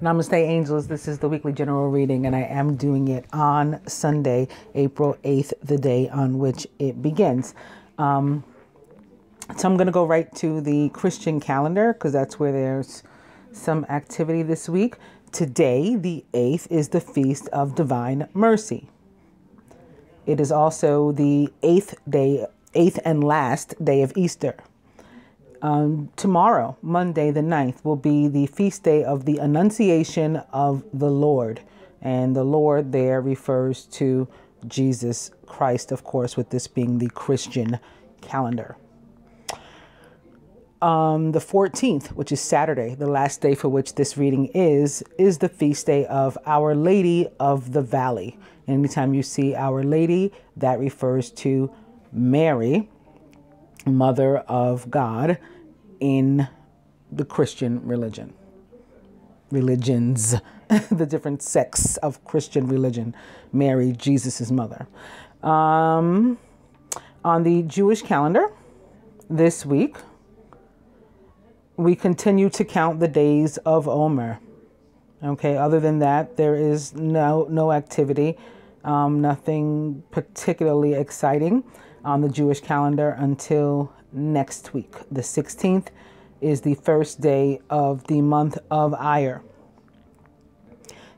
Namaste, angels. This is the weekly general reading, and I am doing it on Sunday, April 8th, the day on which it begins. So I'm going to go right to the Christian calendar because that's where there's some activity this week. Today, the 8th, is the Feast of Divine Mercy. It is also the eighth and last day of Easter. Tomorrow, Monday the 9th, will be the feast day of the Annunciation of the Lord. And the Lord there refers to Jesus Christ, of course, with this being the Christian calendar. The 14th, which is Saturday, the last day for which this reading is the feast day of Our Lady of the Valley. Anytime you see Our Lady, that refers to Mary, Mother of God, in the Christian religions, the different sects of Christian religion. Mary, Jesus's mother. On the Jewish calendar this week, we continue to count the days of Omer. Okay, other than that, there is no activity, nothing particularly exciting on the Jewish calendar until next week. The 16th is the first day of the month of Iyar.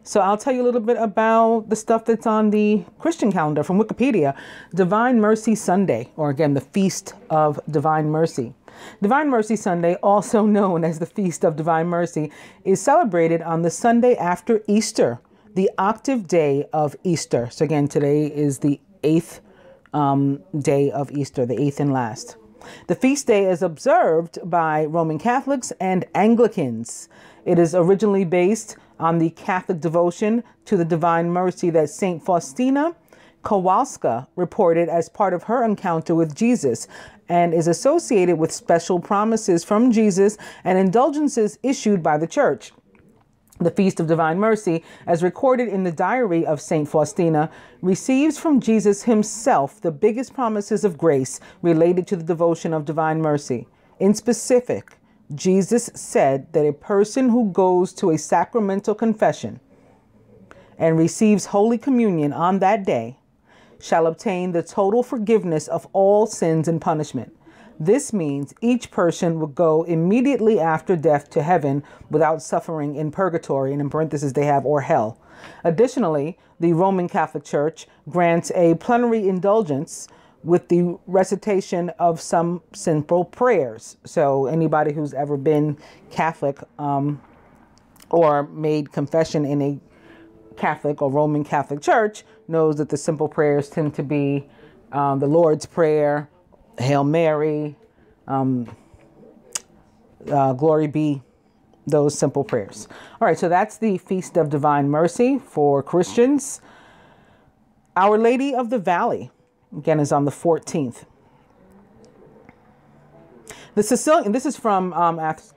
So I'll tell you a little bit about the stuff that's on the Christian calendar from Wikipedia. Divine Mercy Sunday, or again, the Feast of Divine Mercy. Divine Mercy Sunday, also known as the Feast of Divine Mercy, is celebrated on the Sunday after Easter, the octave day of Easter. So again, today is the 8th day of Easter, the 8th and last. The feast day is observed by Roman Catholics and Anglicans. It is originally based on the Catholic devotion to the Divine Mercy that Saint Faustina Kowalska reported as part of her encounter with Jesus, and is associated with special promises from Jesus and indulgences issued by the Church. The Feast of Divine Mercy, as recorded in the diary of Saint Faustina, receives from Jesus himself the biggest promises of grace related to the devotion of divine mercy. In specific, Jesus said that a person who goes to a sacramental confession and receives Holy Communion on that day shall obtain the total forgiveness of all sins and punishment. This means each person will go immediately after death to heaven without suffering in purgatory, and in parentheses they have, or hell. Additionally, the Roman Catholic Church grants a plenary indulgence with the recitation of some simple prayers. So anybody who's ever been Catholic or made confession in a Catholic or Roman Catholic Church knows that the simple prayers tend to be the Lord's Prayer, Hail Mary, glory be, those simple prayers. All right, so that's the Feast of Divine Mercy for Christians. Our Lady of the Valley, again, is on the 14th. The Sicilian, this is from,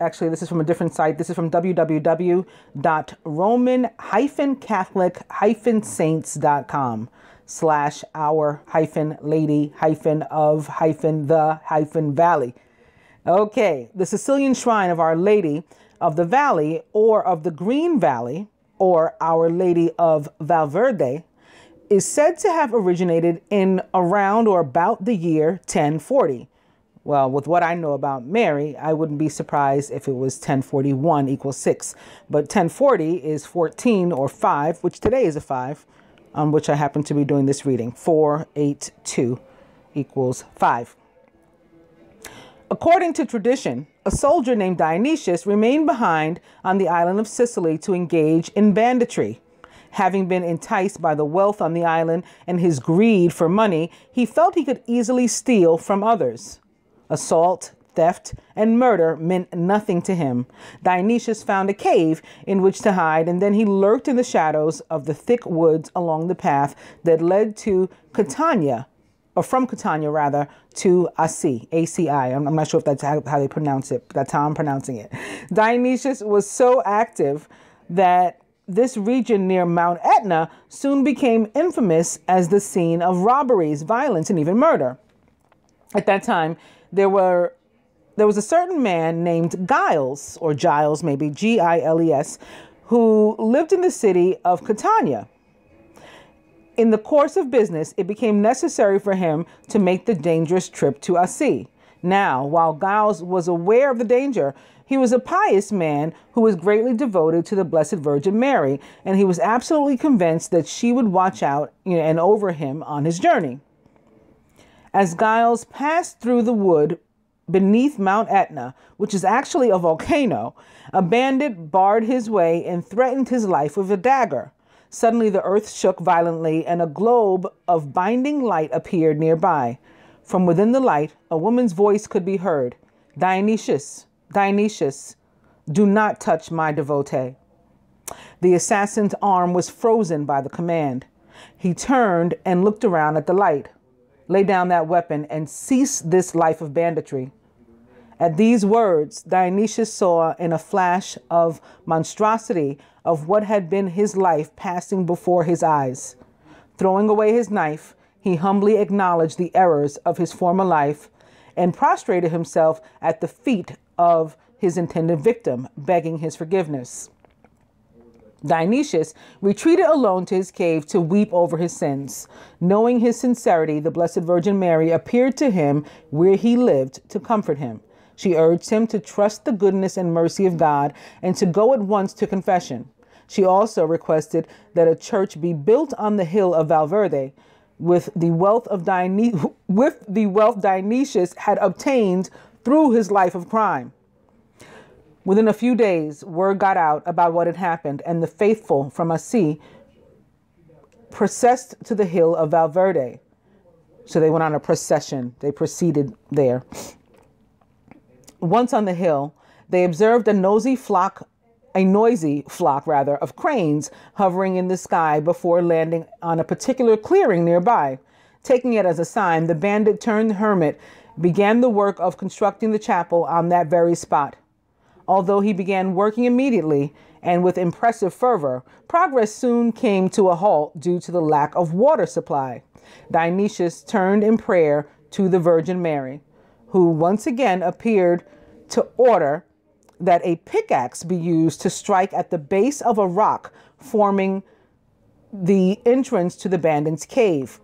actually, this is from a different site. This is from www.roman-catholic-saints.com /our-lady-of-the-valley. Okay, the Sicilian shrine of Our Lady of the Valley, or of the Green Valley, or Our Lady of Valverde, is said to have originated in around or about the year 1040. Well, with what I know about Mary, I wouldn't be surprised if it was 1041 equals 6. But 1040 is 14 or 5, which today is a 5. On which I happen to be doing this reading. 482 equals 5. According to tradition, a soldier named Dionysius remained behind on the island of Sicily to engage in banditry. Having been enticed by the wealth on the island and his greed for money, he felt he could easily steal from others. Assault, theft, and murder meant nothing to him. Dionysius found a cave in which to hide, and then he lurked in the shadows of the thick woods along the path that led to Catania, or from Catania rather, to Asi, A-C-I. I'm not sure if that's how they pronounce it, but that's how I'm pronouncing it. Dionysius was so active that this region near Mount Etna soon became infamous as the scene of robberies, violence, and even murder. At that time, there was a certain man named Giles, or Giles maybe, Giles, who lived in the city of Catania. In the course of business, it became necessary for him to make the dangerous trip to Assi. Now, while Giles was aware of the danger, he was a pious man who was greatly devoted to the Blessed Virgin Mary, and he was absolutely convinced that she would watch out and over him on his journey. As Giles passed through the wood beneath Mount Etna, which is actually a volcano, a bandit barred his way and threatened his life with a dagger. Suddenly the earth shook violently, and a globe of binding light appeared nearby. From within the light, a woman's voice could be heard. Dionysius, Dionysius, do not touch my devotee. The assassin's arm was frozen by the command. He turned and looked around at the light. Lay down that weapon and cease this life of banditry. At these words, Dionysius saw in a flash of monstrosity of what had been his life passing before his eyes. Throwing away his knife, he humbly acknowledged the errors of his former life and prostrated himself at the feet of his intended victim, begging his forgiveness. Dionysius retreated alone to his cave to weep over his sins. Knowing his sincerity, the Blessed Virgin Mary appeared to him where he lived to comfort him. She urged him to trust the goodness and mercy of God and to go at once to confession. She also requested that a church be built on the hill of Valverde with the wealth Dionysius had obtained through his life of crime. Within a few days, word got out about what had happened, and the faithful from Assi processed to the hill of Valverde. So they went on a procession. They proceeded there. Once on the hill, they observed a noisy flock of cranes hovering in the sky before landing on a particular clearing nearby. Taking it as a sign, the bandit turned hermit began the work of constructing the chapel on that very spot. Although he began working immediately and with impressive fervor, progress soon came to a halt due to the lack of water supply. Dionysius turned in prayer to the Virgin Mary, who once again appeared to order that a pickaxe be used to strike at the base of a rock forming the entrance to the bandit's cave.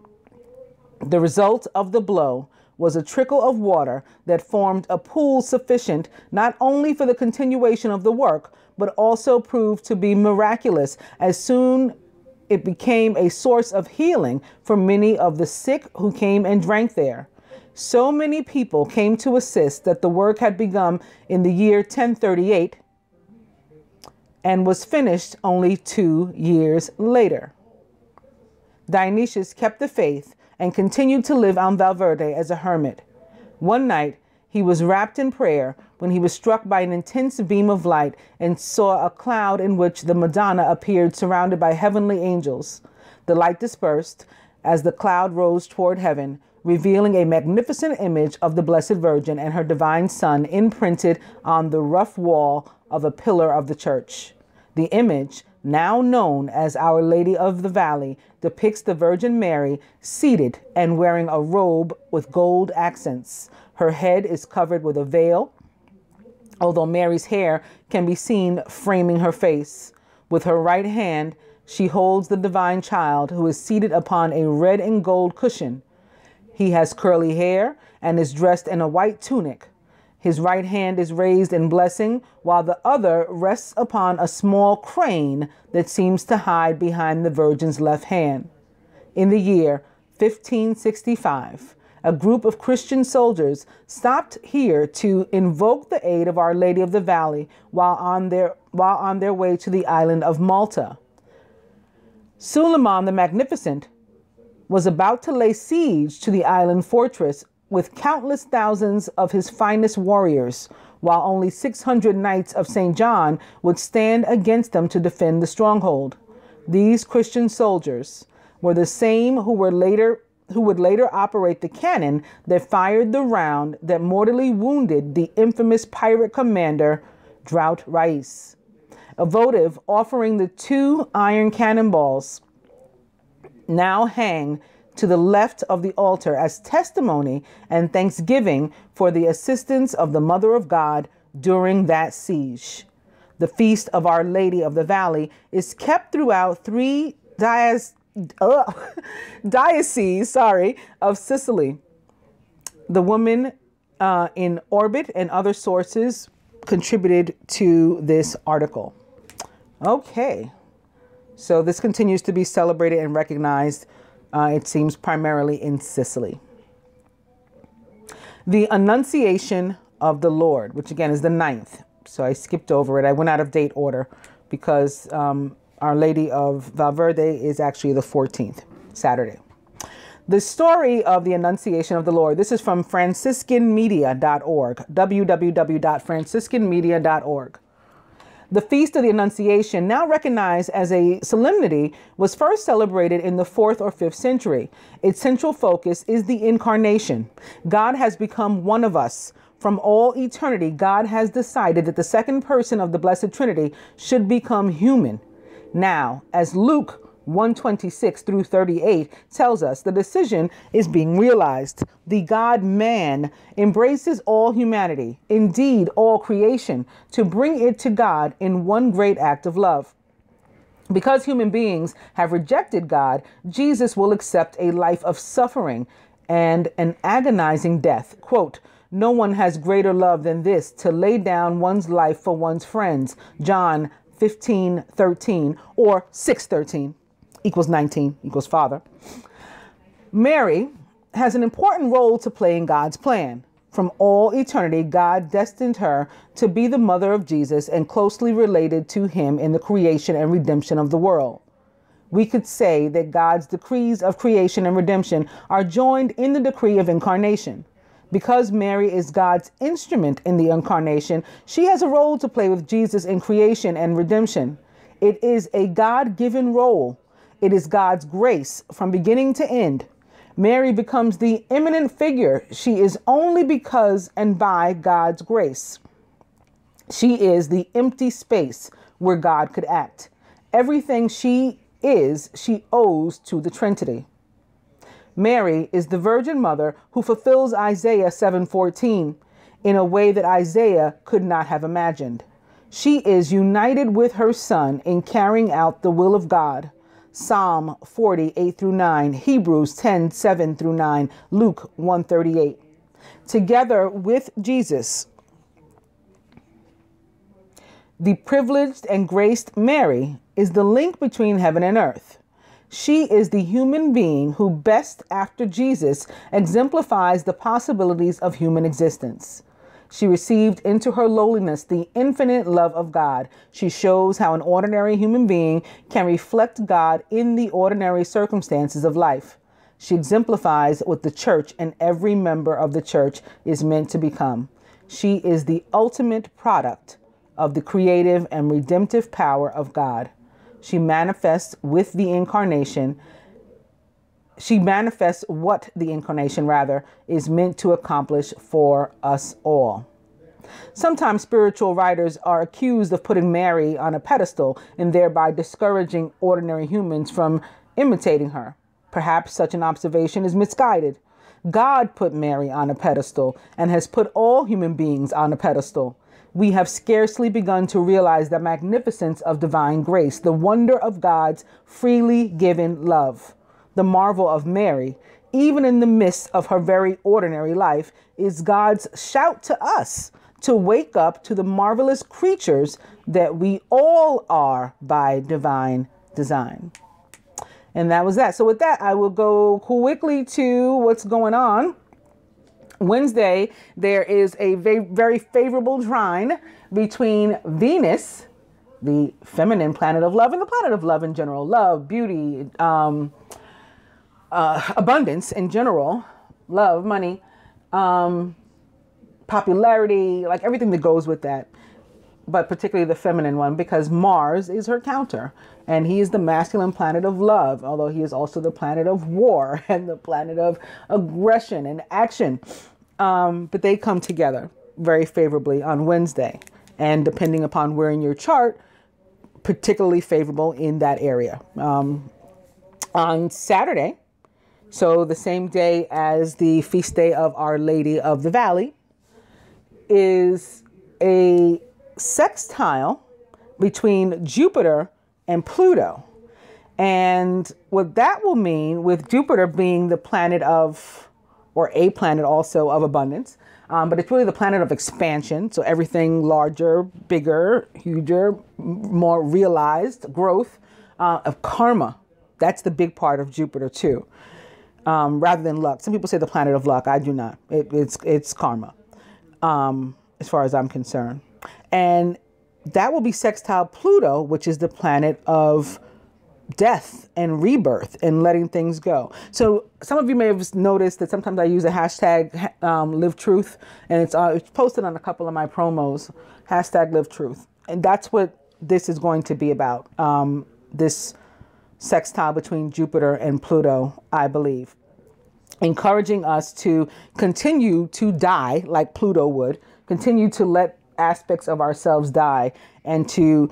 The result of the blow was a trickle of water that formed a pool sufficient not only for the continuation of the work, but also proved to be miraculous, as soon it became a source of healing for many of the sick who came and drank there. So many people came to assist that the work had begun in the year 1038 and was finished only 2 years later. Dionysius kept the faith and continued to live on Valverde as a hermit. One night, he was wrapped in prayer when he was struck by an intense beam of light and saw a cloud in which the Madonna appeared surrounded by heavenly angels. The light dispersed as the cloud rose toward heaven, revealing a magnificent image of the Blessed Virgin and her divine Son imprinted on the rough wall of a pillar of the church. The image, now known as Our Lady of the Valley, depicts the Virgin Mary seated and wearing a robe with gold accents. Her head is covered with a veil, although Mary's hair can be seen framing her face. With her right hand, she holds the divine child who is seated upon a red and gold cushion. He has curly hair and is dressed in a white tunic. His right hand is raised in blessing, while the other rests upon a small crane that seems to hide behind the Virgin's left hand. In the year 1565, a group of Christian soldiers stopped here to invoke the aid of Our Lady of the Valley while on their way to the island of Malta. Suleiman the Magnificent was about to lay siege to the island fortress with countless thousands of his finest warriors, while only 600 knights of St. John would stand against them to defend the stronghold. These Christian soldiers were the same who would later operate the cannon that fired the round that mortally wounded the infamous pirate commander Drought Rais. A votive offering the 2 iron cannonballs now hang to the left of the altar as testimony and thanksgiving for the assistance of the Mother of God during that siege. The feast of Our Lady of the Valley is kept throughout three dioceses of Sicily. The woman in orbit and other sources contributed to this article. Okay, so this continues to be celebrated and recognized, it seems, primarily in Sicily. The Annunciation of the Lord, which again is the 9th. So I skipped over it. I went out of date order because Our Lady of Valverde is actually the 14th, Saturday. The story of the Annunciation of the Lord. This is from franciscanmedia.org, www.franciscanmedia.org. The Feast of the Annunciation, now recognized as a solemnity, was first celebrated in the 4th or 5th century. Its central focus is the incarnation. God has become one of us. From all eternity, God has decided that the second person of the Blessed Trinity should become human. Now, as Luke 1:26 through 38 tells us, the decision is being realized. The God-man embraces all humanity, indeed all creation, to bring it to God in one great act of love. Because human beings have rejected God, Jesus will accept a life of suffering and an agonizing death. Quote, "No one has greater love than this, to lay down one's life for one's friends." John 15:13 or 6:13 equals 19 equals Father. Mary has an important role to play in God's plan. From all eternity, God destined her to be the mother of Jesus and closely related to him in the creation and redemption of the world. We could say that God's decrees of creation and redemption are joined in the decree of incarnation. Because Mary is God's instrument in the incarnation, she has a role to play with Jesus in creation and redemption. It is a God-given role. It is God's grace from beginning to end. Mary becomes the eminent figure she is only because and by God's grace. She is the empty space where God could act. Everything she is, she owes to the Trinity. Mary is the Virgin Mother who fulfills Isaiah 7:14 in a way that Isaiah could not have imagined. She is united with her Son in carrying out the will of God. Psalm 40:8 through 9, Hebrews 10:7 through 9, Luke 1:38. Together with Jesus, the privileged and graced Mary is the link between heaven and earth. She is the human being who best, after Jesus, exemplifies the possibilities of human existence. She received into her lowliness the infinite love of God. She shows how an ordinary human being can reflect God in the ordinary circumstances of life. She exemplifies what the church and every member of the church is meant to become. She is the ultimate product of the creative and redemptive power of God. She manifests with the incarnation. She manifests what the incarnation, is meant to accomplish for us all. Sometimes spiritual writers are accused of putting Mary on a pedestal and thereby discouraging ordinary humans from imitating her. Perhaps such an observation is misguided. God put Mary on a pedestal and has put all human beings on a pedestal. We have scarcely begun to realize the magnificence of divine grace, the wonder of God's freely given love. The marvel of Mary, even in the midst of her very ordinary life, is God's shout to us to wake up to the marvelous creatures that we all are by divine design. And that was that. So with that, I will go quickly to what's going on. Wednesday, there is a very favorable trine between Venus, the feminine planet of love, and the planet of love in general. Love, beauty, abundance in general, love, money, popularity, like everything that goes with that. But particularly the feminine one, because Mars is her counter. And he is the masculine planet of love, although he is also the planet of war and the planet of aggression and action. But they come together very favorably on Wednesday. And depending upon where in your chart, particularly favorable in that area. On Saturday, so the same day as the feast day of Our Lady of the Valley, is a sextile between Jupiter and Pluto. And what that will mean, with Jupiter being the planet of, or a planet also of abundance, but it's really the planet of expansion. So everything larger, bigger, huger, more realized growth, of karma. That's the big part of Jupiter too, rather than luck. Some people say the planet of luck. I do not. It's karma, as far as I'm concerned. And that will be sextile Pluto, which is the planet of death and rebirth and letting things go. So some of you may have noticed that sometimes I use a hashtag, live truth, and it's posted on a couple of my promos, hashtag live truth. And that's what this is going to be about. This sextile between Jupiter and Pluto, I believe, encouraging us to continue to die like Pluto would, continue to let aspects of ourselves die, and to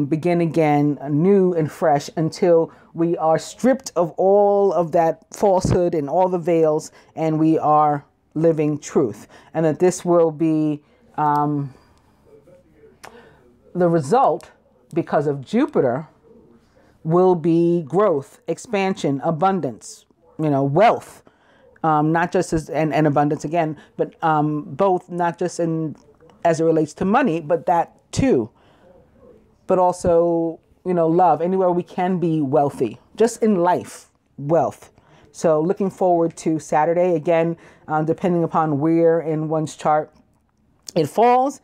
begin again new and fresh until we are stripped of all of that falsehood and all the veils, and we are living truth. And that this will be the result, because of Jupiter, will be growth, expansion, abundance, wealth, not just and abundance again, but both, not just as it relates to money, but that too, but also, love, anywhere we can be wealthy, just in life, wealth. So looking forward to Saturday again, depending upon where in one's chart it falls.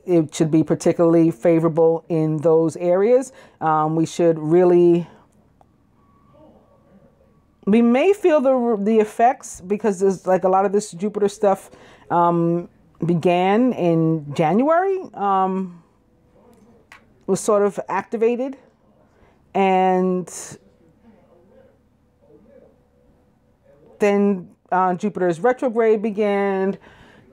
It should be particularly favorable in those areas. We may feel the effects, because there's like a lot of this Jupiter stuff began in January, was sort of activated, and then Jupiter's retrograde began.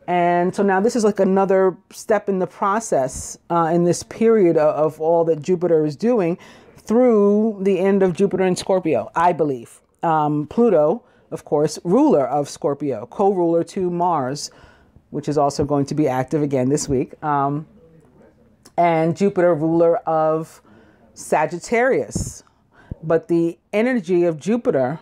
And so now this is like another step in the process, in this period of all that Jupiter is doing through the end of Jupiter in Scorpio, I believe. Pluto, of course, ruler of Scorpio, co-ruler to Mars, which is also going to be active again this week. And Jupiter, ruler of Sagittarius. But the energy of Jupiter,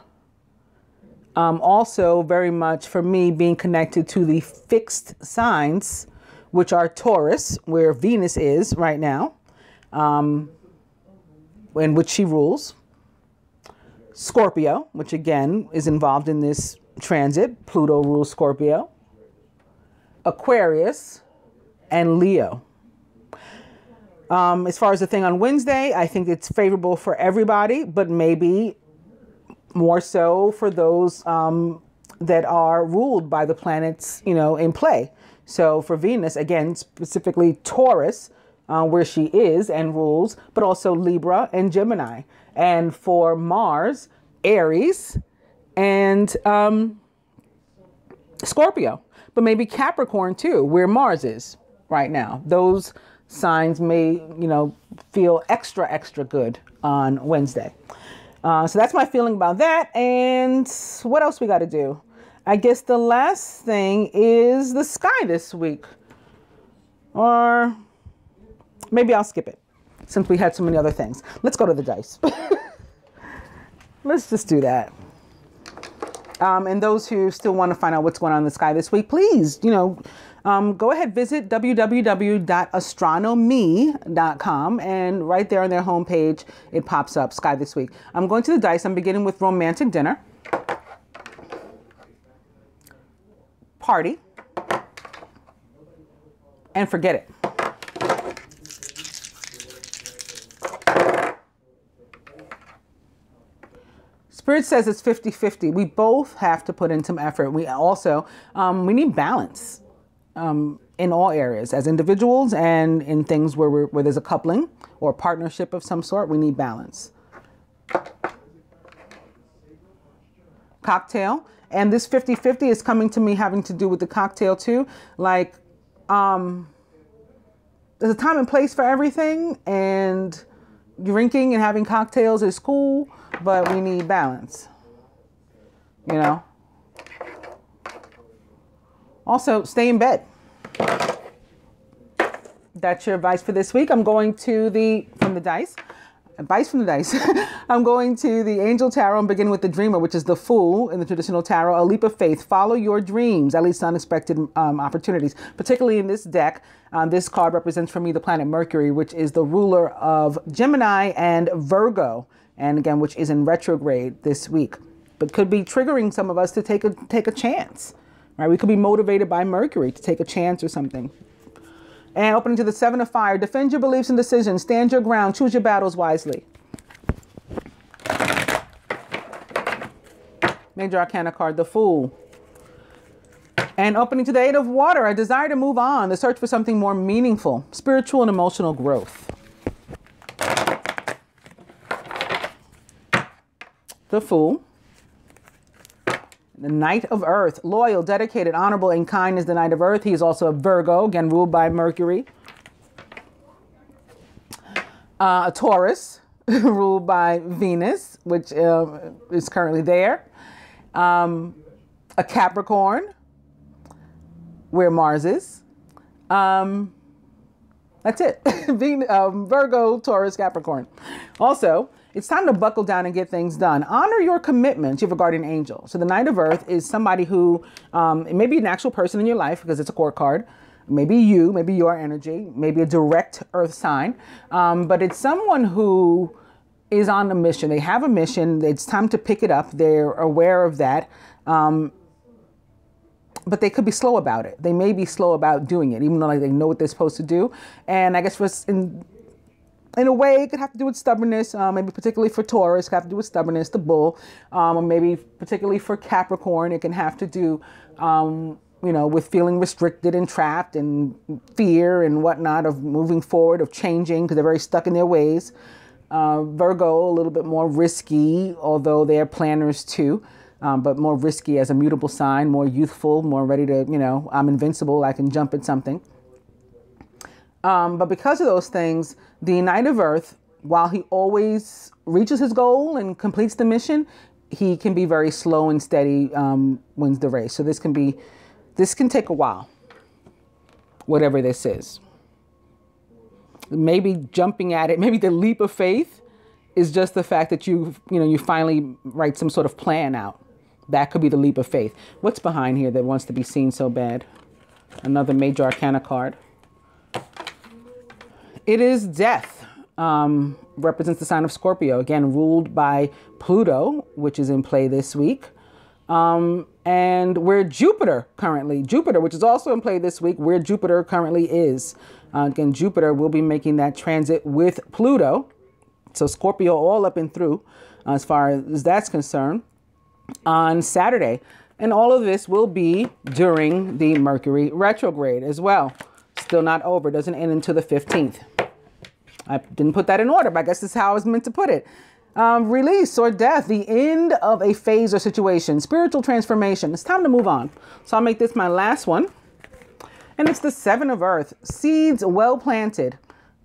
also very much for me being connected to the fixed signs, which are Taurus, where Venus is right now, in which she rules. Scorpio, which again is involved in this transit. Pluto rules Scorpio. Aquarius, and Leo. As far as the thing on Wednesday, I think it's favorable for everybody, but maybe more so for those that are ruled by the planets, in play. So for Venus, again, specifically Taurus, where she is and rules, but also Libra and Gemini. And for Mars, Aries and Scorpio, but maybe Capricorn too, where Mars is right now. Those signs may, feel extra good on Wednesday. So that's my feeling about that. And what else we got to do? I guess the last thing is the sky this week. Or maybe I'll skip it since we had so many other things. Let's go to the dice. Let's just do that. And those who still want to find out what's going on in the sky this week, please, go ahead, visit www.astronomy.com, and right there on their homepage, it pops up, Sky This Week. I'm going to the dice. I'm beginning with romantic dinner, party, and forget it. Spirit says it's 50-50. We both have to put in some effort. We also, we need balance in all areas, as individuals and in things where there's a coupling or partnership of some sort. We need balance. Cocktail. And this 50-50 is coming to me having to do with the cocktail too. Like, there's a time and place for everything, and drinking and having cocktails is cool, but we need balance, Also, stay in bed. That's your advice for this week. I'm going to from the dice. Advice from the dice. I'm going to the Angel Tarot. I'm beginning with the Dreamer, which is the Fool in the traditional tarot. A leap of faith. Follow your dreams, at least unexpected opportunities. Particularly in this deck, this card represents for me the planet Mercury, which is the ruler of Gemini and Virgo, and again, which is in retrograde this week. But could be triggering some of us to take a chance. Right? We could be motivated by Mercury to take a chance or something. And opening to the Seven of Fire. Defend your beliefs and decisions. Stand your ground. Choose your battles wisely. Major Arcana card, the Fool. And opening to the Eight of Water. A desire to move on. The search for something more meaningful. Spiritual and emotional growth. The Fool. The Knight of Earth, loyal, dedicated, honorable, and kind is the Knight of Earth. He is also a Virgo, again, ruled by Mercury. A Taurus, ruled by Venus, which is currently there. A Capricorn, where Mars is. That's it. Virgo, Taurus, Capricorn. Also, it's time to buckle down and get things done. Honor your commitments. You have a guardian angel. So the Knight of Earth is somebody who, it may be an actual person in your life because it's a court card. Maybe you, maybe your energy, maybe a direct earth sign. But it's someone who is on a mission. They have a mission. It's time to pick it up. They're aware of that. But they could be slow about it. They may be slow about doing it, even though they know what they're supposed to do. And I guess in a way, it could have to do with stubbornness, maybe particularly for Taurus, it could have to do with stubbornness, the bull, or maybe particularly for Capricorn, it can have to do, with feeling restricted and trapped and fear and whatnot of moving forward, of changing, because they're very stuck in their ways. Virgo, a little bit more risky, although they're planners too, but more risky as a mutable sign, more youthful, more ready to, I'm invincible, I can jump at something. But because of those things, the Knight of Earth, while he always reaches his goal and completes the mission, he can be very slow and steady, wins the race. So this can take a while, whatever this is. Maybe jumping at it, maybe the leap of faith is just the fact that you finally write some sort of plan out. That could be the leap of faith. What's behind here that wants to be seen so bad? Another Major Arcana card. It is Death, represents the sign of Scorpio, again, ruled by Pluto, which is in play this week. And where Jupiter, which is also in play this week, where Jupiter currently is. Again, Jupiter will be making that transit with Pluto. So Scorpio all up and through, as far as that's concerned, on Saturday. And all of this will be during the Mercury retrograde as well. Still not over, doesn't end until the 15th. I didn't put that in order, but I guess this is how I was meant to put it. Release or death, the end of a phase or situation, spiritual transformation. It's time to move on. So I'll make this my last one. And it's the Seven of Earth, seeds well planted.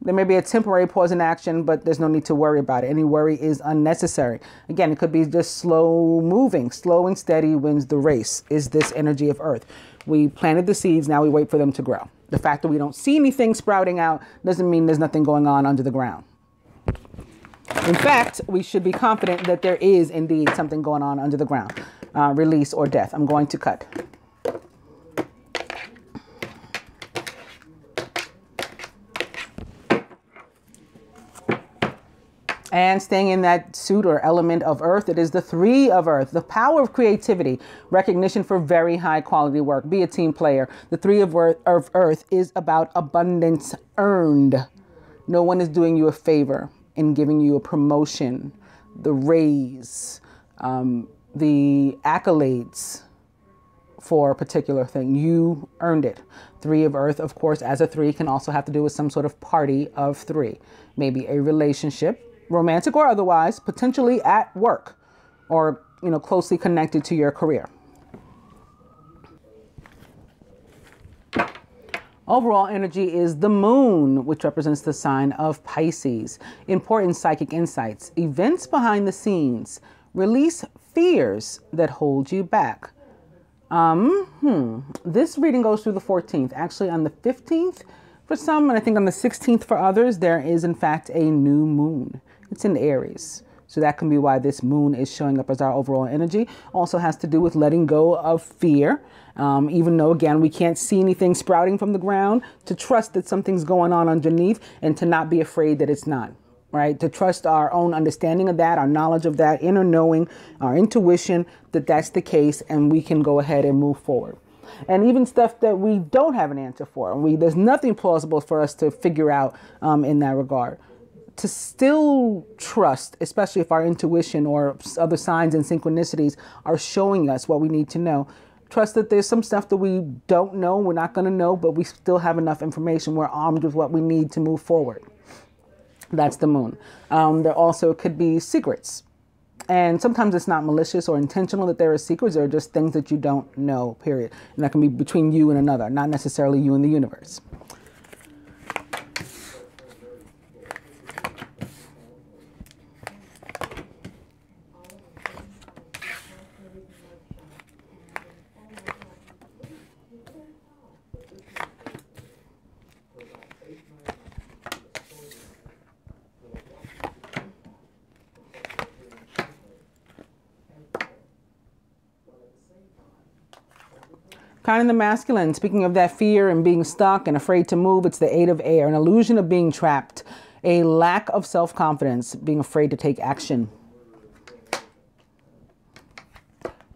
There may be a temporary pause in action, but there's no need to worry about it. Any worry is unnecessary. Again, it could be just slow moving. Slow and steady wins the race, is this energy of Earth. We planted the seeds, now we wait for them to grow. The fact that we don't see anything sprouting out doesn't mean there's nothing going on under the ground. In fact, we should be confident that there is indeed something going on under the ground. Release or death. I'm going to cut. And staying in that suit or element of Earth, it is the Three of Earth, the power of creativity, recognition for very high quality work. Be a team player. The Three of Earth is about abundance earned. No one is doing you a favor in giving you a promotion, the raise, the accolades for a particular thing. You earned it. Three of Earth, of course, as a three, can also have to do with some sort of party of three. Maybe a relationship, romantic or otherwise, potentially at work or, closely connected to your career. Overall energy is the Moon, which represents the sign of Pisces. Important psychic insights, events behind the scenes, release fears that hold you back. This reading goes through the 14th. Actually, on the 15th, for some, and I think on the 16th for others, there is in fact a new moon. It's in Aries. So that can be why this moon is showing up as our overall energy. Also has to do with letting go of fear. Even though, again, we can't see anything sprouting from the ground, to trust that something's going on underneath and to not be afraid that it's not, right? To trust our own understanding of that, our knowledge of that, inner knowing, our intuition, that that's the case, and we can go ahead and move forward. And even stuff that we don't have an answer for, there's nothing plausible for us to figure out in that regard. To still trust, especially if our intuition or other signs and synchronicities are showing us what we need to know. Trust that there's some stuff that we don't know, we're not going to know, but we still have enough information. We're armed with what we need to move forward. That's the moon. There also could be secrets. And sometimes it's not malicious or intentional that there are secrets. They're just things that you don't know, period. And that can be between you and another, not necessarily you and the universe. Kind of the masculine, speaking of that fear and being stuck and afraid to move, it's the 8 of air, an illusion of being trapped, a lack of self-confidence, being afraid to take action.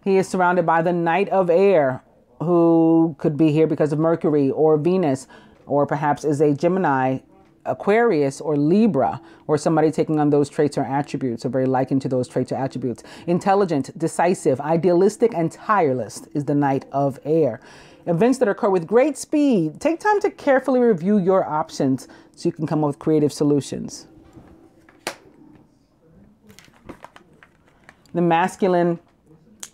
He is surrounded by the Knight of air, who could be here because of Mercury or Venus, or perhaps is a Gemini, Aquarius, or Libra, or somebody taking on those traits or attributes, or very likened to those traits or attributes. Intelligent, decisive, idealistic, and tireless is the Knight of air. Events that occur with great speed. Take time to carefully review your options so you can come up with creative solutions. The masculine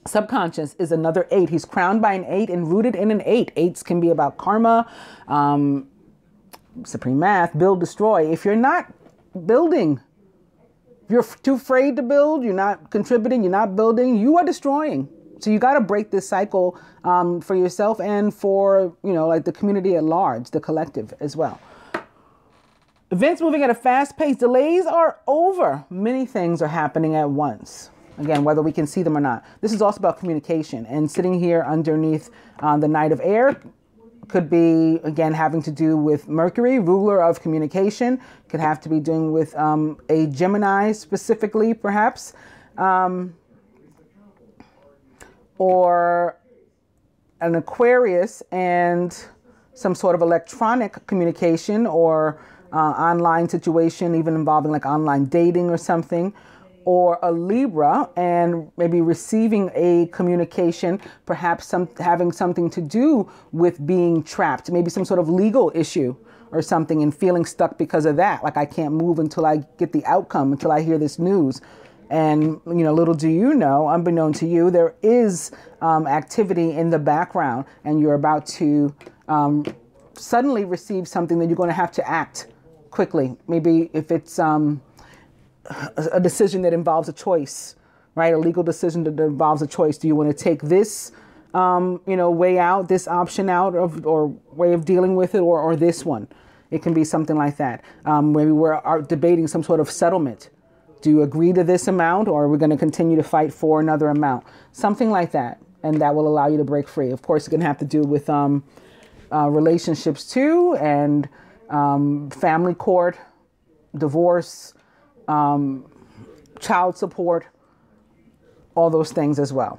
subconscious is another 8. He's crowned by an 8 and rooted in an 8. 8s can be about karma, supreme math, build, destroy. If you're not building, if you're too afraid to build, you're not contributing, you're not building, you are destroying. So you got to break this cycle for yourself and for, like the community at large, the collective as well. Events moving at a fast pace. Delays are over. Many things are happening at once. Again, whether we can see them or not. This is also about communication. And sitting here underneath the Knight of air could be, again, having to do with Mercury, ruler of communication. Could have to be doing with a Gemini specifically, perhaps. Or an Aquarius and some sort of electronic communication or online situation, even involving like online dating or something. Or a Libra and maybe receiving a communication, perhaps having something to do with being trapped, maybe some sort of legal issue or something, and feeling stuck because of that. Like, I can't move until I get the outcome, until I hear this news. And, little do you know, unbeknown to you, there is activity in the background, and you're about to suddenly receive something that you're going to have to act quickly. Maybe if it's a decision that involves a choice, right? A legal decision that involves a choice. Do you want to take this, way out, this option out of, or way of dealing with it, or this one? It can be something like that. Maybe we're debating some sort of settlement. Do you agree to this amount, or are we going to continue to fight for another amount? Something like that. And that will allow you to break free. Of course, it's going to have to do with relationships too, and family court, divorce, child support, all those things as well.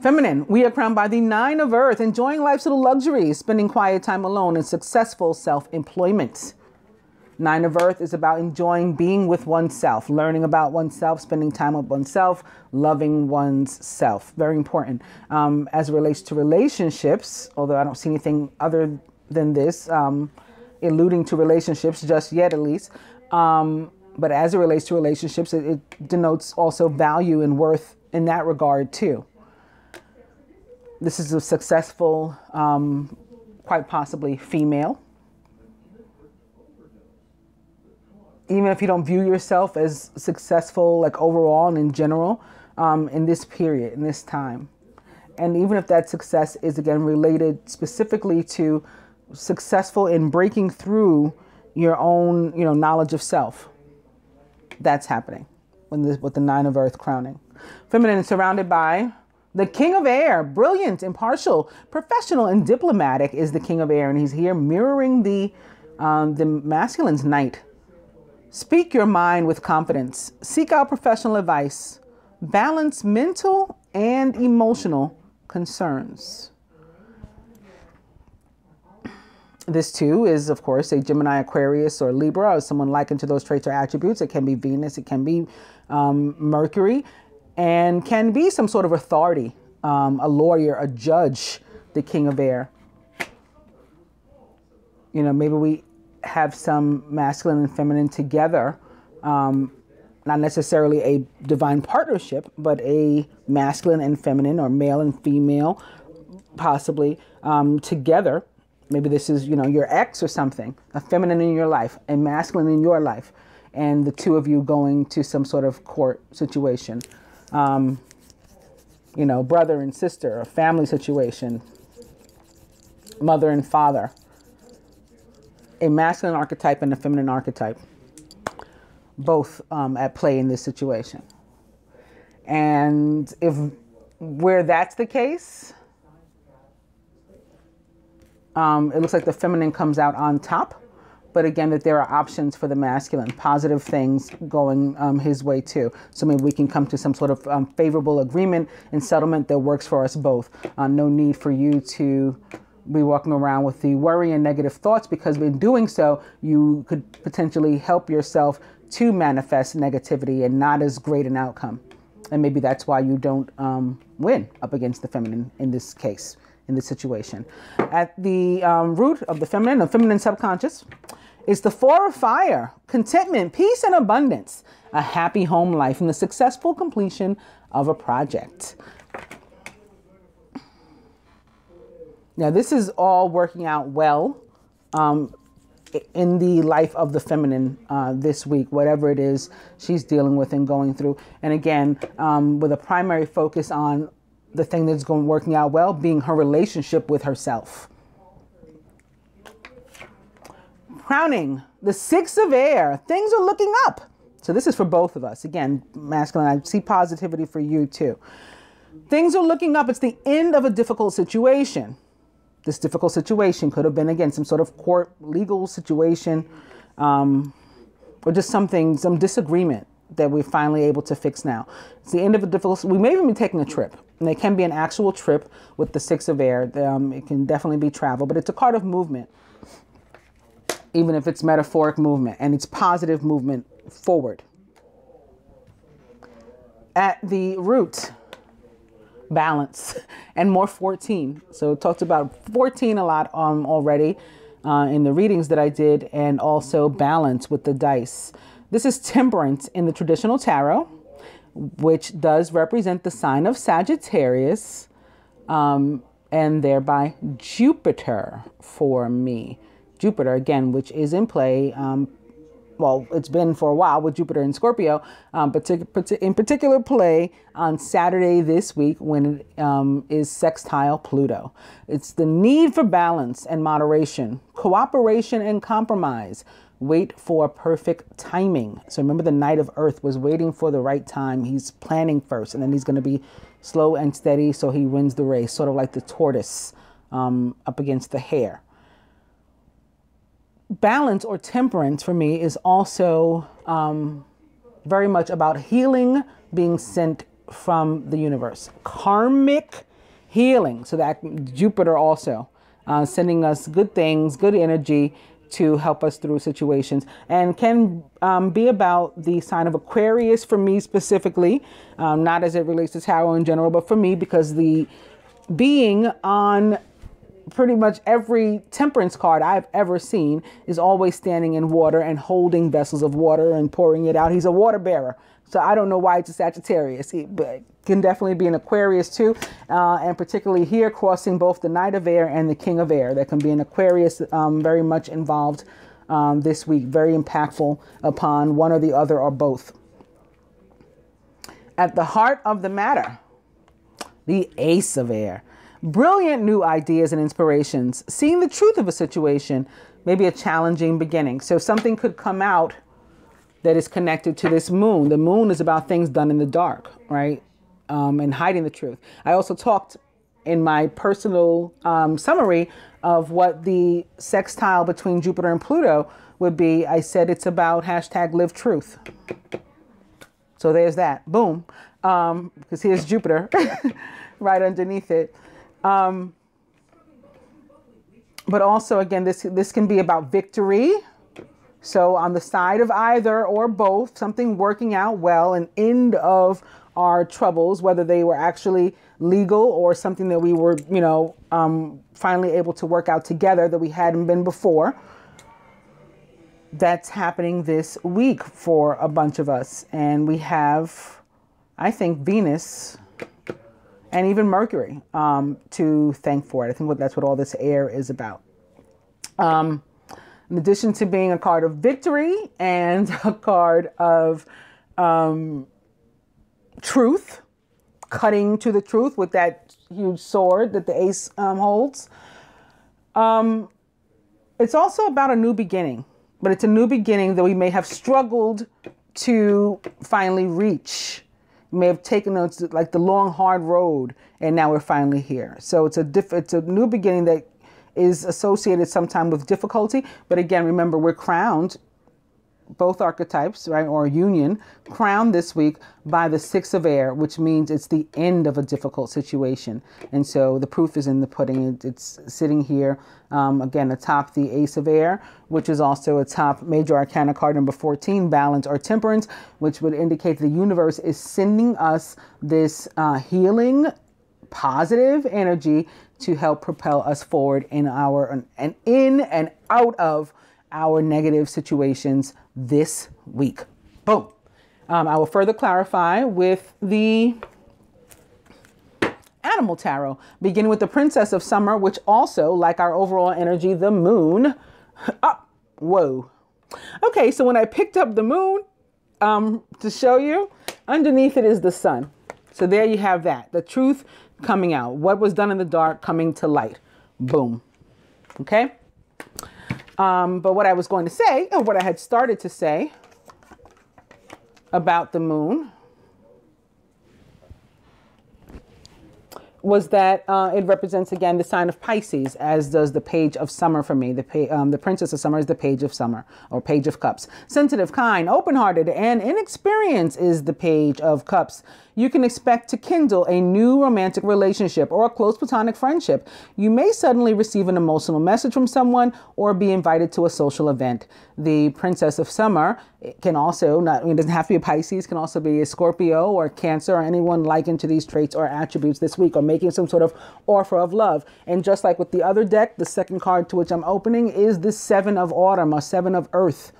Feminine, we are crowned by the 9 of earth, enjoying life's little luxuries, spending quiet time alone, and successful self-employment. 9 of earth is about enjoying being with oneself, learning about oneself, spending time with oneself, loving one's self. Very important. As it relates to relationships, although I don't see anything other than this, alluding to relationships just yet, at least. But as it relates to relationships, it denotes also value and worth in that regard too. This is a successful, quite possibly female. Even if you don't view yourself as successful, like overall and in general, in this period, in this time. And even if that success is, again, related specifically to successful in breaking through your own, knowledge of self, that's happening with the 9 of Earth crowning. Feminine is surrounded by the King of Air. Brilliant, impartial, professional, and diplomatic is the King of Air. And he's here mirroring the masculine's Knight. Speak your mind with confidence. Seek out professional advice. Balance mental and emotional concerns. This too is, of course, a Gemini, Aquarius, or Libra, or someone likened to those traits or attributes. It can be Venus, it can be Mercury, and can be some sort of authority, a lawyer, a judge, the King of Air. Maybe we have some masculine and feminine together, not necessarily a divine partnership, but a masculine and feminine, or male and female, possibly together. Maybe this is, your ex or something, a feminine in your life, a masculine in your life, and the two of you going to some sort of court situation. Brother and sister, a family situation, mother and father, a masculine archetype and a feminine archetype, both at play in this situation. And where that's the case, it looks like the feminine comes out on top, but again, that there are options for the masculine, positive things going his way too. So maybe we can come to some sort of favorable agreement and settlement that works for us both. No need for you to be walking around with the worry and negative thoughts, because in doing so, you could potentially help yourself to manifest negativity and not as great an outcome. And maybe that's why you don't win up against the feminine in this case, in this situation. At the root of the feminine subconscious, is the 4 of Fire, contentment, peace, and abundance, a happy home life, and the successful completion of a project. Now, this is all working out well in the life of the feminine this week, whatever it is she's dealing with and going through. And again, with a primary focus on the thing that's working out well, being her relationship with herself. Crowning, the 6 of Air. Things are looking up. So this is for both of us. Again, masculine, I see positivity for you too. Things are looking up. It's the end of a difficult situation. This difficult situation could have been, again, some sort of court legal situation, or just some disagreement that we're finally able to fix now. It's the end of a difficult, we may even be taking a trip, and it can be an actual trip with the 6 of Air. It can definitely be travel, but it's a card of movement, even if it's metaphoric movement, and it's positive movement forward. At the root, balance, and more 14. So talked about 14 a lot already in the readings that I did, and also balance with the dice. This is Temperance in the traditional tarot, which does represent the sign of Sagittarius, and thereby Jupiter for me. Jupiter, again, which is in play, well, it's been for a while with Jupiter in Scorpio, but in particular play on Saturday this week when it is sextile Pluto. It's the need for balance and moderation, cooperation and compromise. Wait for perfect timing. So remember, the Knight of Earth was waiting for the right time. He's planning first, and then he's going to be slow and steady so he wins the race, sort of like the tortoise up against the hare. Balance or temperance for me is also very much about healing being sent from the universe. Karmic healing. So that Jupiter also sending us good things, good energy to help us through situations, and can be about the sign of Aquarius for me specifically, not as it relates to tarot in general, but for me, because the being on pretty much every temperance card I've ever seen is always standing in water and holding vessels of water and pouring it out. He's a water bearer. So I don't know why it's a Sagittarius, but can definitely be an Aquarius too. And particularly here, crossing both the Knight of Air and the King of Air. That can be an Aquarius very much involved this week, very impactful upon one or the other or both. At the heart of the matter, The Ace of Air. Brilliant new ideas and inspirations. Seeing the truth of a situation, maybe a challenging beginning. So something could come out that is connected to this moon. The moon is about things done in the dark, right? And hiding the truth. I also talked in my personal summary of what the sextile between Jupiter and Pluto would be. I said it's about hashtag live truth. So there's that. Boom. Because here's Jupiter right underneath it. But also, again, this can be about victory. So on the side of either or both, something working out well, an end of our troubles, whether they were actually legal or something that we were, finally able to work out together that we hadn't been before. That's happening this week for a bunch of us. And we have, I think, Venus and even Mercury to thank for it. I think that's what all this air is about. In addition to being a card of victory and a card of truth, cutting to the truth with that huge sword that the ace holds. It's also about a new beginning, but it's a new beginning that we may have struggled to finally reach. We may have taken notes like the long, hard road, and now we're finally here. So it's a new beginning that is associated sometime with difficulty. But again, remember, we're crowned, both archetypes, right, or union, crowned this week by the Six of Air, which means it's the end of a difficult situation. And so the proof is in the pudding. It's sitting here, again, atop the Ace of Air, which is also atop Major Arcana card number 14, Balance or Temperance, which would indicate the universe is sending us this healing, positive energy to help propel us forward in and in and out of our negative situations this week. Boom. I will further clarify with the Animal Tarot, beginning with the Princess of Summer, which also, like our overall energy, the moon. Whoa. Okay, so when I picked up the moon to show you, underneath it is the sun. So there you have that. The truth coming out. What was done in the dark coming to light. Boom. Okay? But what I was going to say, or what I had started to say about the moon, was that it represents, again, the sign of Pisces, as does the Page of Summer for me. The Princess of Summer is the Page of Summer, or Page of Cups. Sensitive, kind, open-hearted, and inexperienced is the Page of Cups. You can expect to kindle a new romantic relationship or a close platonic friendship. You may suddenly receive an emotional message from someone or be invited to a social event. The Princess of Summer can also, it doesn't have to be a Pisces, can also be a Scorpio or Cancer or anyone likened to these traits or attributes this week, or making some sort of offer of love. And just like with the other deck, the second card to which I'm opening is the Seven of Autumn, or Seven of Earth.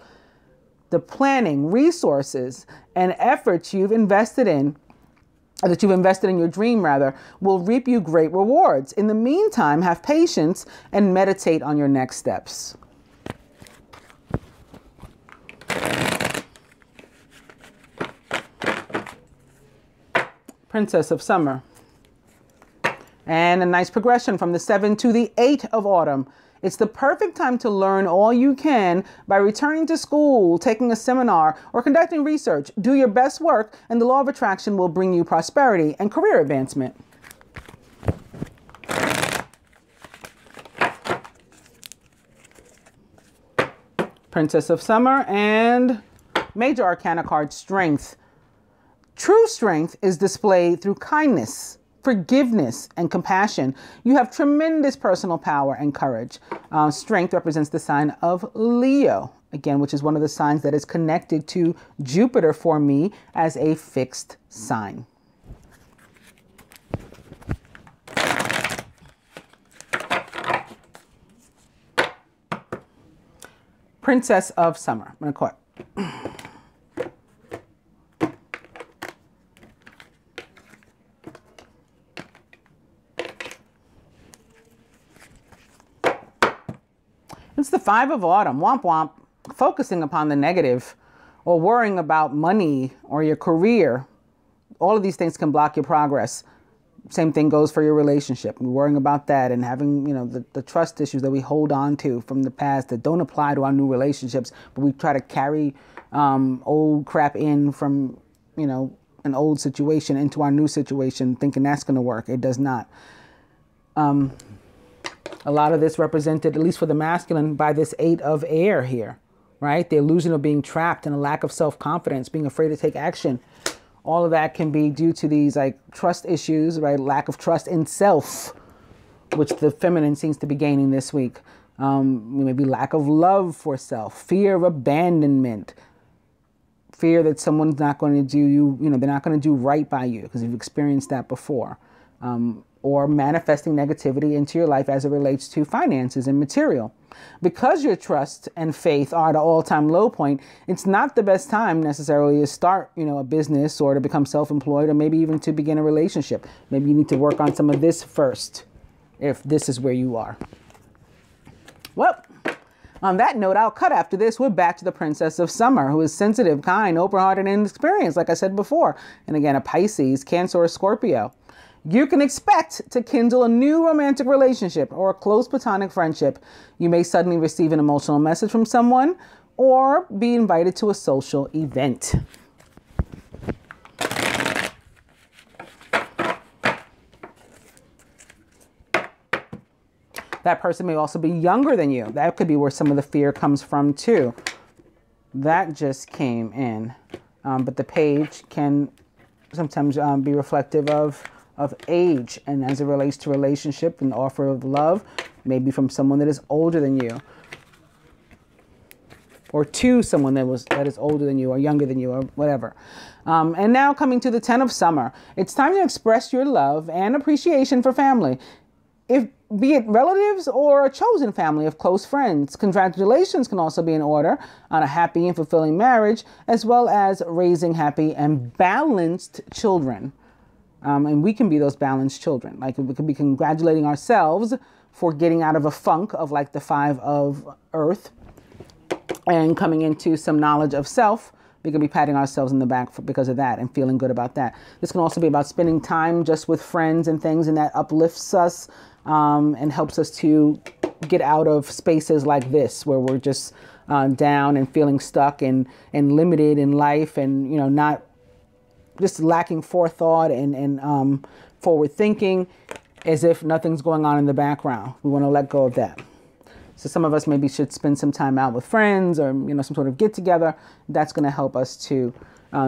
The planning, resources, and efforts you've invested in, that you've invested in your dream, rather, will reap you great rewards. In the meantime, have patience and meditate on your next steps. Princess of Summer. And a nice progression from the 7 to the 8 of Autumn. It's the perfect time to learn all you can by returning to school, taking a seminar, or conducting research. Do your best work, and the law of attraction will bring you prosperity and career advancement. Princess of Summer and Major Arcana card, Strength. True strength is displayed through kindness, forgiveness, and compassion. You have tremendous personal power and courage. Strength represents the sign of Leo, again, which is one of the signs that is connected to Jupiter for me as a fixed sign. Princess of Summer. I'm going to call it. It's the 5 of Autumn, womp womp, focusing upon the negative or worrying about money or your career. All of these things can block your progress. Same thing goes for your relationship. We're worrying about that and having, the trust issues that we hold on to from the past that don't apply to our new relationships, but we try to carry old crap in from, an old situation into our new situation, thinking that's going to work. It does not. A lot of this represented, at least for the masculine, by this 8 of air here, right? The illusion of being trapped and a lack of self-confidence, being afraid to take action. All of that can be due to these trust issues, right? Lack of trust in self, which the feminine seems to be gaining this week. Maybe lack of love for self, fear of abandonment, fear that someone's not going to do you, they're not going to do right by you because you've experienced that before. Or manifesting negativity into your life as it relates to finances and material. Because your trust and faith are at an all-time low point, it's not the best time necessarily to start, a business or to become self-employed or maybe even to begin a relationship. Maybe you need to work on some of this first, if this is where you are. Well, on that note, I'll cut after this. We're back to the Princess of Summer, who is sensitive, kind, open-hearted, and experienced, like I said before. And again, a Pisces, Cancer, or Scorpio. You can expect to kindle a new romantic relationship or a close platonic friendship. You may suddenly receive an emotional message from someone or be invited to a social event. That person may also be younger than you. That could be where some of the fear comes from too. That just came in. But the page can sometimes be reflective of age, and as it relates to relationship and offer of love, maybe from someone that is older than you, or to someone that is older than you or younger than you or whatever. And now coming to the 10 of Summer, it's time to express your love and appreciation for family, be it relatives or a chosen family of close friends. Congratulations can also be in order on a happy and fulfilling marriage, as well as raising happy and balanced children. And we can be those balanced children. Like we could be congratulating ourselves for getting out of a funk of like the 5 of Earth and coming into some knowledge of self. We could be patting ourselves in the back because of that and feeling good about that. This can also be about spending time just with friends and things, and that uplifts us and helps us to get out of spaces like this where we're just down and feeling stuck and limited in life and, not just lacking forethought and forward thinking, as if nothing's going on in the background. We want to let go of that. So some of us maybe should spend some time out with friends or, some sort of get together. That's going to help us to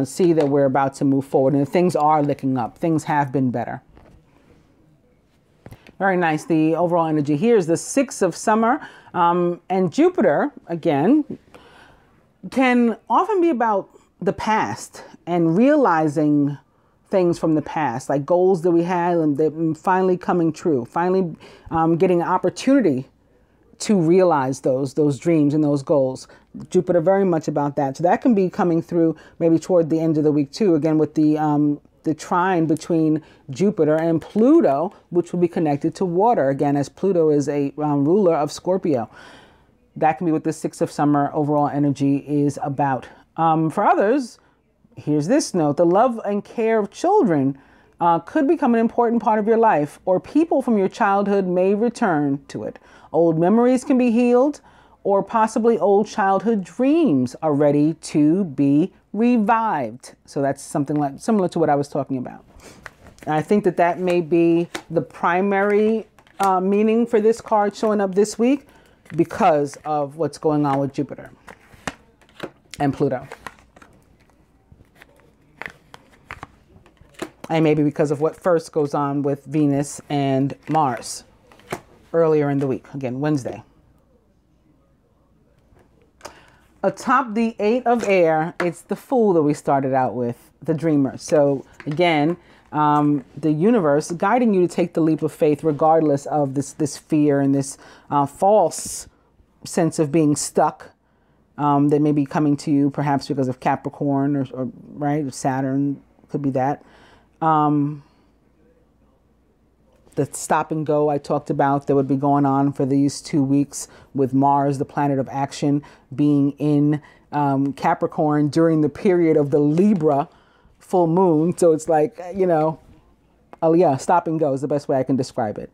see that we're about to move forward and things are looking up. Things have been better. Very nice. The overall energy here is the 6 of Summer. And Jupiter, again, can often be about the past and realizing things from the past, like goals that we had and that finally coming true, finally getting an opportunity to realize those dreams and those goals. Jupiter very much about that. So that can be coming through maybe toward the end of the week too, again with the trine between Jupiter and Pluto, which will be connected to water, again, as Pluto is a ruler of Scorpio. That can be what the 6 of Summer overall energy is about. For others, here's this note: the love and care of children could become an important part of your life, or people from your childhood may return to it. Old memories can be healed, or possibly old childhood dreams are ready to be revived. So that's something like similar to what I was talking about. And I think that may be the primary meaning for this card showing up this week because of what's going on with Jupiter and Pluto. And maybe because of what first goes on with Venus and Mars earlier in the week, again, Wednesday. Atop the 8 of Air, it's the Fool that we started out with, the Dreamer. So again, the universe guiding you to take the leap of faith regardless of this fear and this false sense of being stuck that may be coming to you perhaps because of Capricorn or right, Saturn, could be that. The stop and go I talked about that would be going on for these 2 weeks with Mars, the planet of action, being in Capricorn during the period of the Libra full moon. So it's like, yeah, stop and go is the best way I can describe it.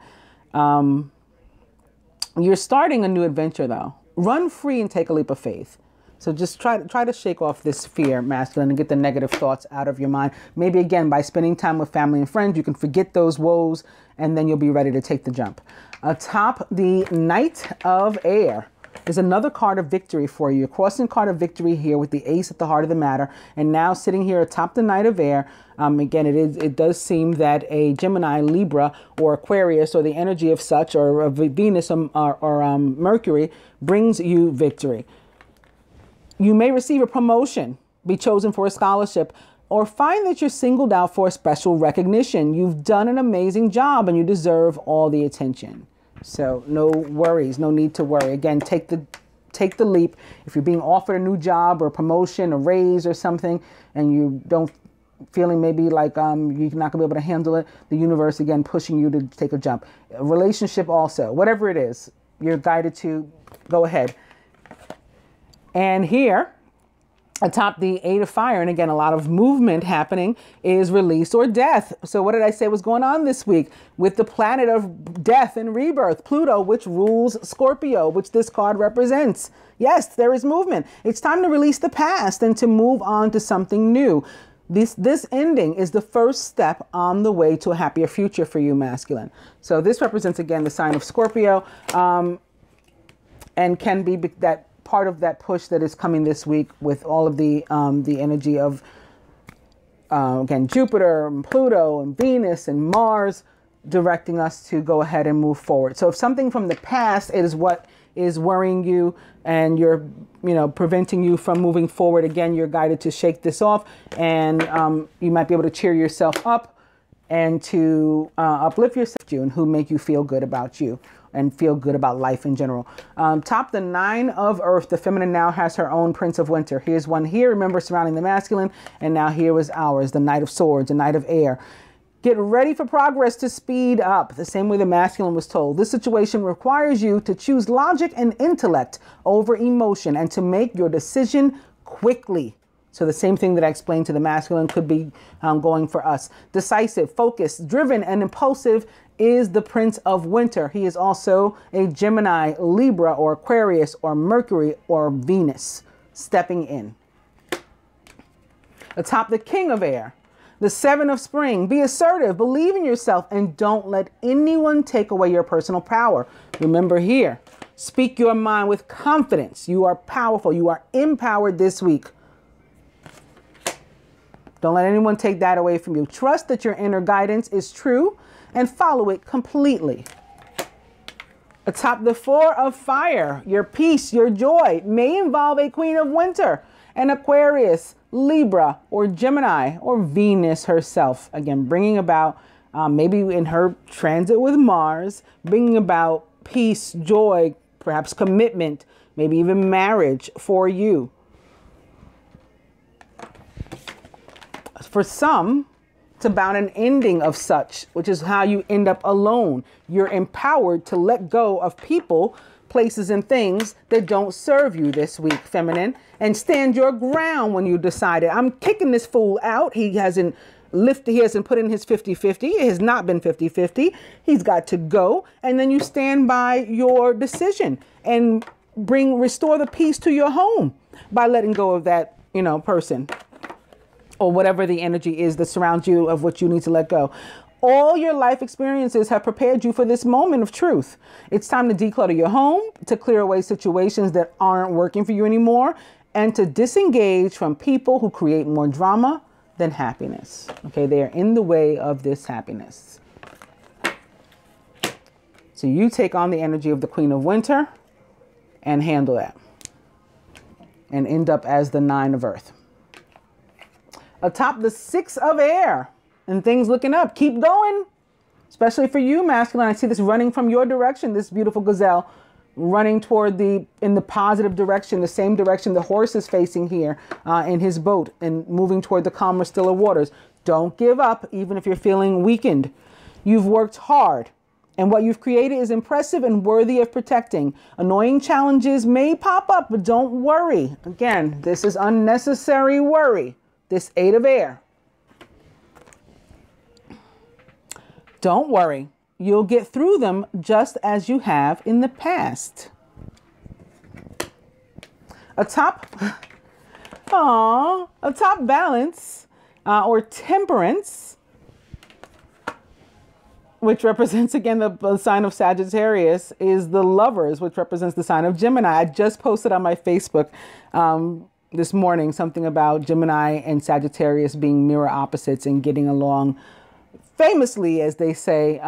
You're starting a new adventure, though. Run free and take a leap of faith. So just try to shake off this fear, masculine, and get the negative thoughts out of your mind. Maybe, again, by spending time with family and friends, you can forget those woes, and then you'll be ready to take the jump. Atop the Knight of Air is another card of victory for you. A crossing card of victory here with the ace at the heart of the matter. And now sitting here atop the Knight of Air, again, it does seem that a Gemini, Libra, or Aquarius, or the energy of such, or of Venus or Mercury, brings you victory. You may receive a promotion, be chosen for a scholarship, or find that you're singled out for a special recognition. You've done an amazing job and you deserve all the attention. So no worries, no need to worry. Again, take the leap. If you're being offered a new job or a promotion, a raise or something, and you don't feeling maybe like you're not gonna be able to handle it, the universe again pushing you to take a jump. A relationship also, whatever it is, you're guided to go ahead. And here, atop the Eight of Fire, and again, a lot of movement happening, is release or death. So what did I say was going on this week? With the planet of death and rebirth, Pluto, which rules Scorpio, which this card represents. Yes, there is movement. It's time to release the past and to move on to something new. This ending is the first step on the way to a happier future for you, masculine. So this represents, again, the sign of Scorpio, and can be that part of that push that is coming this week with all of the energy of, again, Jupiter and Pluto and Venus and Mars directing us to go ahead and move forward. So if something from the past is what is worrying you and you're, preventing you from moving forward, again, you're guided to shake this off, and you might be able to cheer yourself up and to uplift yourself and who make you feel good about you and feel good about life in general. Top the Nine of Earth. The feminine now has her own Prince of Winter. Here's one here, remember, surrounding the masculine. And now here was ours, the Knight of Swords, the Knight of Air. Get ready for progress to speed up, the same way the masculine was told. This situation requires you to choose logic and intellect over emotion and to make your decision quickly. So the same thing that I explained to the masculine could be going for us. Decisive, focused, driven, and impulsive is the Prince of Winter. He is also a Gemini, Libra, or Aquarius, or Mercury, or Venus stepping in. Atop the King of Air, the Seven of Spring. Be assertive, believe in yourself, and don't let anyone take away your personal power. Remember here, speak your mind with confidence. You are powerful. You are empowered this week. Don't let anyone take that away from you. Trust that your inner guidance is true and follow it completely. Atop the Four of Fire, your peace, your joy may involve a Queen of Winter, an Aquarius, Libra, or Gemini, or Venus herself. Again, bringing about, maybe in her transit with Mars, bringing about peace, joy, perhaps commitment, maybe even marriage for you. For some, it's about an ending of such, which is how you end up alone. You're empowered to let go of people, places, and things that don't serve you this week, feminine, and stand your ground when you decided, I'm kicking this fool out. He hasn't put in his 50-50. It has not been 50-50. He's got to go. And then you stand by your decision and restore the peace to your home by letting go of that, person, or whatever the energy is that surrounds you of what you need to let go. All your life experiences have prepared you for this moment of truth. It's time to declutter your home, to clear away situations that aren't working for you anymore, and to disengage from people who create more drama than happiness. Okay, they are in the way of this happiness. So you take on the energy of the Queen of Winter and handle that. And end up as the Nine of Earth. Atop the Six of Air, and things looking up. Keep going, especially for you, masculine. I see this running from your direction, this beautiful gazelle, running toward in the positive direction, the same direction the horse is facing here in his boat, and moving toward the calmer, stiller waters. Don't give up, even if you're feeling weakened. You've worked hard, and what you've created is impressive and worthy of protecting. Annoying challenges may pop up, but don't worry. Again, this is unnecessary worry. This Eight of Air. Don't worry. You'll get through them just as you have in the past. A top balance or temperance, which represents, again, the sign of Sagittarius, is the Lovers, which represents the sign of Gemini. I just posted on my Facebook this morning something about Gemini and Sagittarius being mirror opposites and getting along famously, as they say,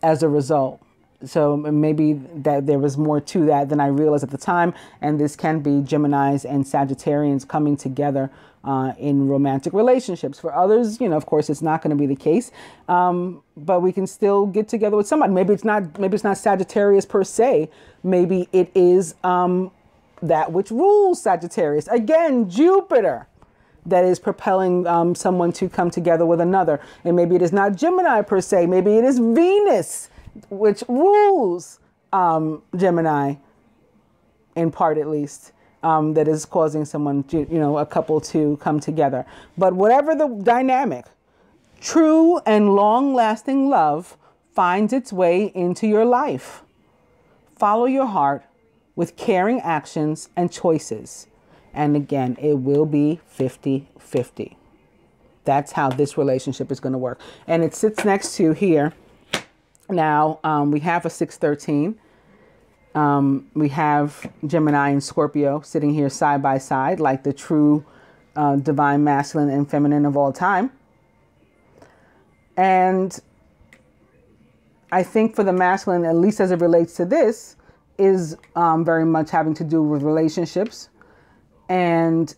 as a result. So maybe that there was more to that than I realized at the time. And this can be Geminis and Sagittarians coming together in romantic relationships. For others, you know, of course, it's not going to be the case. But we can still get together with somebody. Maybe it's not Sagittarius per se. Maybe it is that which rules Sagittarius. Again, Jupiter, that is propelling someone to come together with another. And maybe it is not Gemini per se. Maybe it is Venus, which rules Gemini, in part at least, that is causing someone to, you know, a couple to come together. But whatever the dynamic, true and long-lasting love finds its way into your life. Follow your heart with caring actions and choices. And again, it will be 50-50. That's how this relationship is going to work. And it sits next to here. Now, we have a 613. We have Gemini and Scorpio sitting here side by side, like the true divine masculine and feminine of all time. And I think for the masculine, at least as it relates to this, is very much having to do with relationships and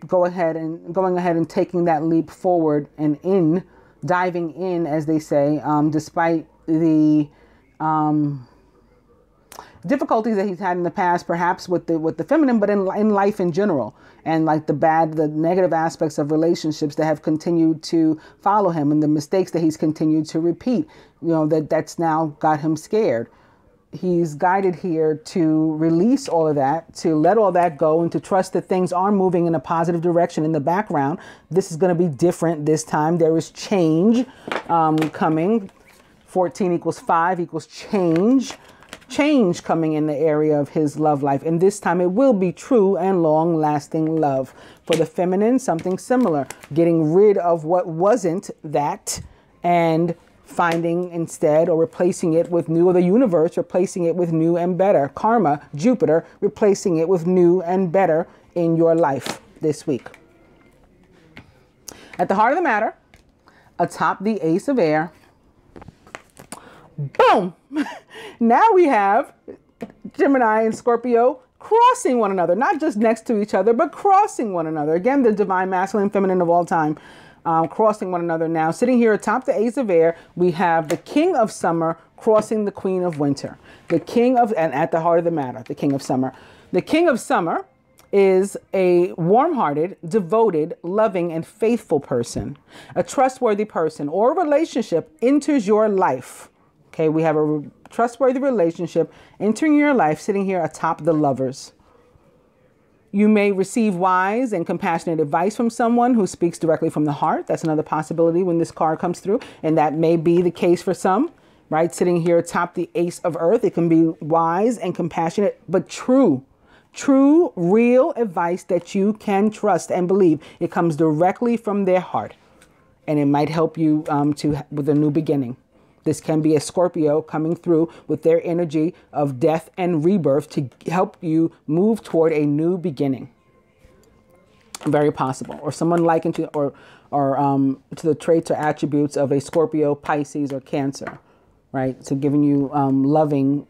going ahead and taking that leap forward and diving in, as they say, despite the difficulties that he's had in the past, perhaps with the feminine, but in life in general, and like the negative aspects of relationships that have continued to follow him, and the mistakes that he's continued to repeat, you know, that's now got him scared. He's guided here to release all of that, to let all that go, and to trust that things are moving in a positive direction in the background. This is going to be different this time. There is change coming. 14 equals 5 equals change. Change coming in the area of his love life. And this time it will be true and long-lasting love. For the feminine, something similar. Getting rid of what wasn't that and finding instead, or replacing it with new, or the universe replacing it with new and better. Karma, Jupiter, replacing it with new and better in your life this week. At the heart of the matter, atop the Ace of Air, boom! Now we have Gemini and Scorpio crossing one another, not just next to each other, but crossing one another. Again, the divine masculine and feminine of all time, crossing one another now. Sitting here atop the Ace of Air, we have the King of Summer crossing the Queen of Winter. And at the heart of the matter, the King of Summer. The King of Summer is a warm-hearted, devoted, loving, and faithful person. A trustworthy person or relationship enters your life. Okay, we have a trustworthy relationship entering your life, sitting here atop the Lovers. You may receive wise and compassionate advice from someone who speaks directly from the heart. That's another possibility when this card comes through. And that may be the case for some, right? Sitting here atop the Ace of Earth. It can be wise and compassionate, but true, real advice that you can trust and believe. It comes directly from their heart. And it might help you with a new beginning. This can be a Scorpio coming through with their energy of death and rebirth to help you move toward a new beginning. Very possible. Or someone likened to to the traits or attributes of a Scorpio, Pisces, or Cancer, right? So giving you loving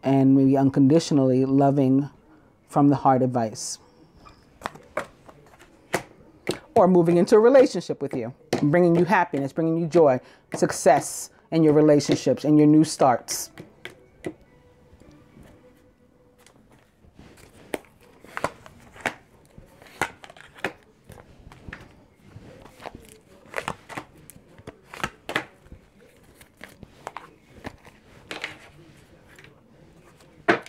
and maybe unconditionally loving from the heart advice. Or moving into a relationship with you, bringing you happiness, bringing you joy, success in your relationships and your new starts.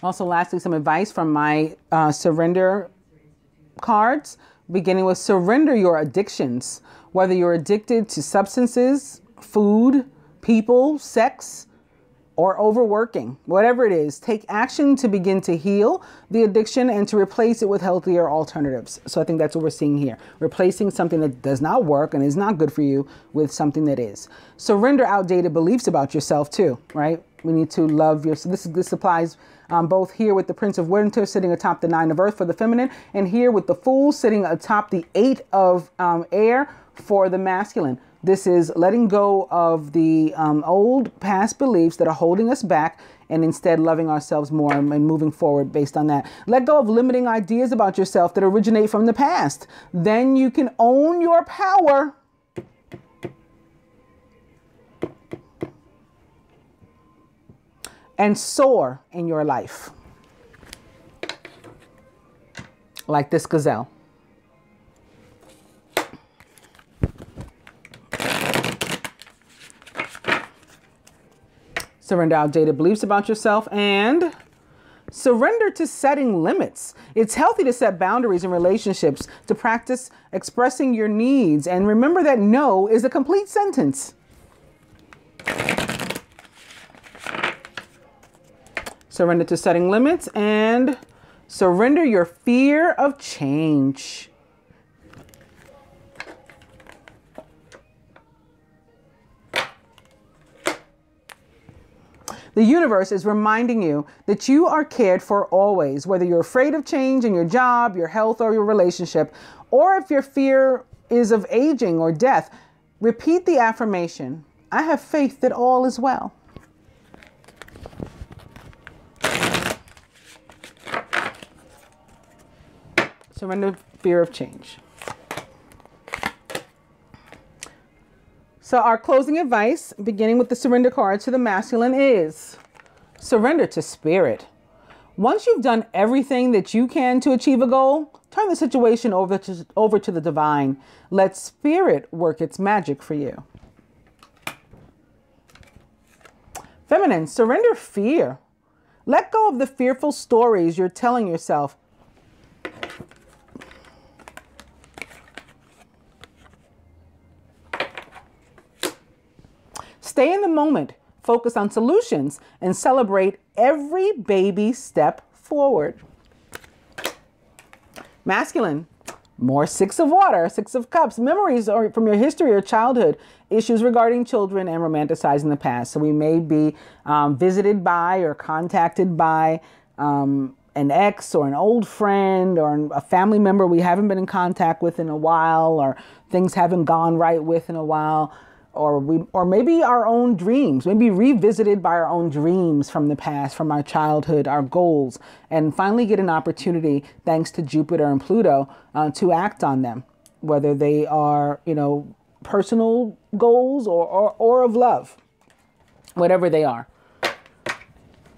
Also, lastly, some advice from my surrender cards, beginning with surrender your addictions. Whether you're addicted to substances, food, people, sex, or overworking, whatever it is. Take action to begin to heal the addiction and to replace it with healthier alternatives. So I think that's what we're seeing here. Replacing something that does not work and is not good for you with something that is. Surrender outdated beliefs about yourself too, right? We need to love yourself. This applies both here with the Prince of Winter sitting atop the 9 of Earth for the feminine, and here with the Fool sitting atop the 8 of Air for the masculine. This is letting go of the old past beliefs that are holding us back and instead loving ourselves more and moving forward based on that. Let go of limiting ideas about yourself that originate from the past. Then you can own your power and soar in your life like this gazelle. Surrender outdated beliefs about yourself and surrender to setting limits. It's healthy to set boundaries in relationships, to practice expressing your needs. And remember that no is a complete sentence. Surrender to setting limits and surrender your fear of change. The universe is reminding you that you are cared for always, whether you're afraid of change in your job, your health, or your relationship, or if your fear is of aging or death. Repeat the affirmation, I have faith that all is well. Surrender fear of change. So our closing advice, beginning with the surrender card to the masculine, is surrender to spirit. Once you've done everything that you can to achieve a goal, turn the situation over to the divine. Let spirit work its magic for you. Feminine, surrender fear. Let go of the fearful stories you're telling yourself. Stay in the moment, focus on solutions, and celebrate every baby step forward. Masculine, more 6 of water, 6 of cups, memories or from your history or childhood, issues regarding children and romanticizing the past. So we may be visited by or contacted by an ex or an old friend or a family member we haven't been in contact with in a while, or things haven't gone right with in a while. Or maybe our own dreams, maybe revisited by our own dreams from the past, from our childhood, our goals, and finally get an opportunity, thanks to Jupiter and Pluto, to act on them, whether they are, personal goals or of love, whatever they are.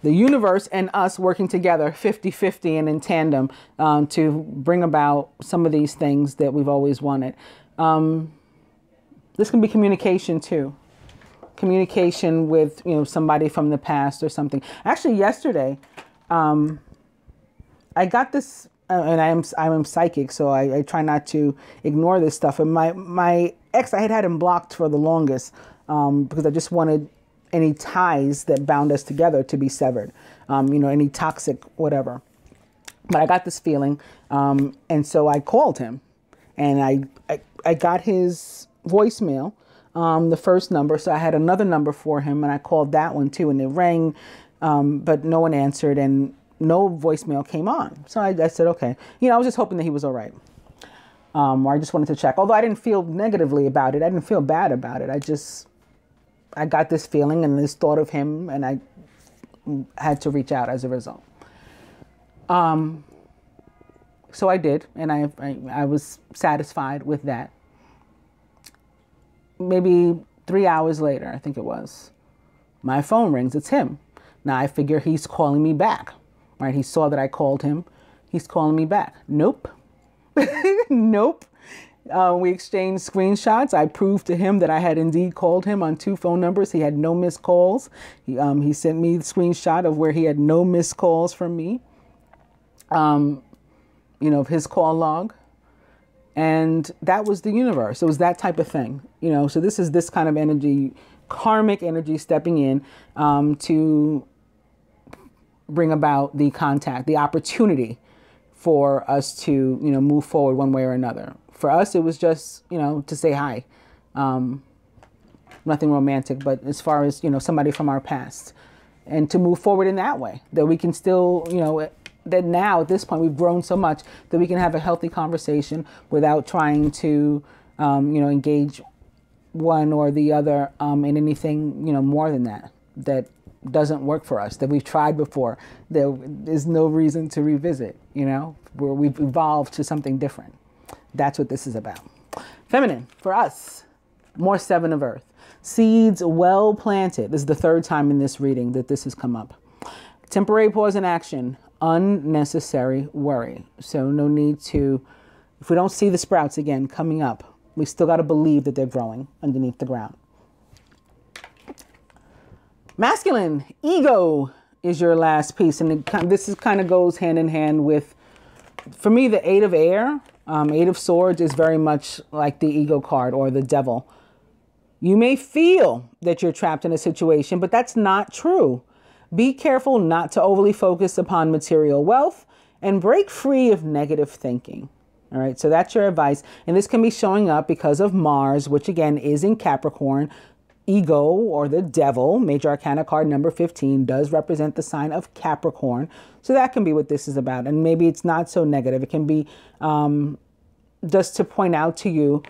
The universe and us working together 50-50 and in tandem to bring about some of these things that we've always wanted. This can be communication too. Communication with, somebody from the past or something. Actually, yesterday, I got this, and I'm psychic, so I try not to ignore this stuff. And my ex, I had him blocked for the longest because I just wanted any ties that bound us together to be severed. Any toxic whatever. But I got this feeling, and so I called him, and I got his voicemail, the first number. So I had another number for him, and I called that one too, and it rang, but no one answered and no voicemail came on. So I said, okay, I was just hoping that he was all right. Or I just wanted to check, although I didn't feel negatively about it. I didn't feel bad about it. I got this feeling and this thought of him, and I had to reach out as a result. So I did, and I was satisfied with that. Maybe 3 hours later, I think it was, my phone rings. It's him. Now I figure he's calling me back, right? He saw that I called him. He's calling me back. Nope. Nope. We exchanged screenshots. I proved to him that I had indeed called him on 2 phone numbers. He had no missed calls. He sent me the screenshot of where he had no missed calls from me. Of his call log. And that was the universe. It was that type of thing, you know. So this is this kind of energy, karmic energy stepping in to bring about the contact, the opportunity for us to, you know, move forward one way or another. For us, it was just, you know, to say hi. Nothing romantic, but as far as, you know, somebody from our past, and to move forward in that way, that we can still, you know, that now at this point we've grown so much that we can have a healthy conversation without trying to, you know, engage one or the other in anything, you know, more than that, that doesn't work for us, that we've tried before. There is no reason to revisit, you know, where we've evolved to something different. That's what this is about. Feminine, for us, more Seven of Earth. Seeds well planted. This is the third time in this reading that this has come up. Temporary pause in action. Unnecessary worry. So no need to, if we don't see the sprouts again coming up, we still got to believe that they're growing underneath the ground. Masculine, ego is your last piece. And this kind of goes hand in hand with, for me, the Eight of Air. Eight of Swords is very much like the ego card or the devil. You may feel that you're trapped in a situation, but that's not true. Be careful not to overly focus upon material wealth and break free of negative thinking. All right, so that's your advice. And this can be showing up because of Mars, which again is in Capricorn. Ego, or the devil, Major Arcana card number 15, does represent the sign of Capricorn. So that can be what this is about. And maybe it's not so negative. It can be just to point out to you,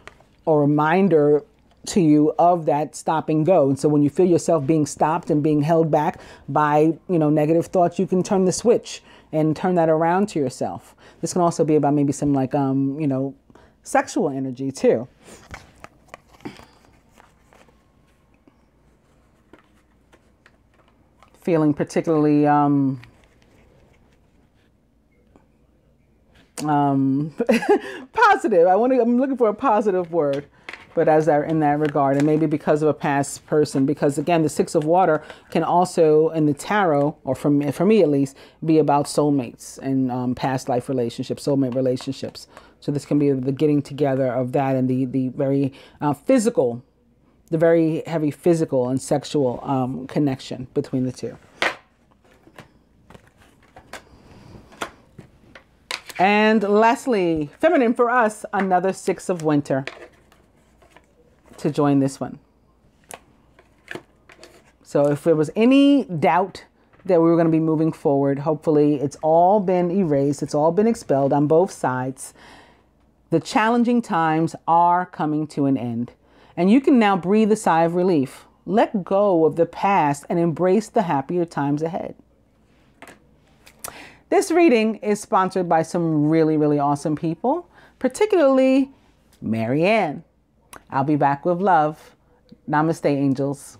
or reminder to you of that stop and go. And so when you feel yourself being stopped and being held back by, you know, negative thoughts, you can turn the switch and turn that around to yourself. This can also be about maybe some like, you know, sexual energy too. Feeling particularly positive. I'm looking for a positive word, but as in that regard, and maybe because of a past person, because again, the Six of Water can also in the tarot, or for me at least, be about soulmates and past life relationships, soulmate relationships. So this can be the getting together of that and the very physical, the very heavy physical and sexual connection between the two. And lastly, feminine for us, another Six of Winter to join this one. So if there was any doubt that we were going to be moving forward, hopefully it's all been erased. It's all been expelled on both sides. The challenging times are coming to an end. And you can now breathe a sigh of relief. Let go of the past and embrace the happier times ahead. This reading is sponsored by some really, really awesome people, particularly Marianne. I'll be back with love. Namaste, angels.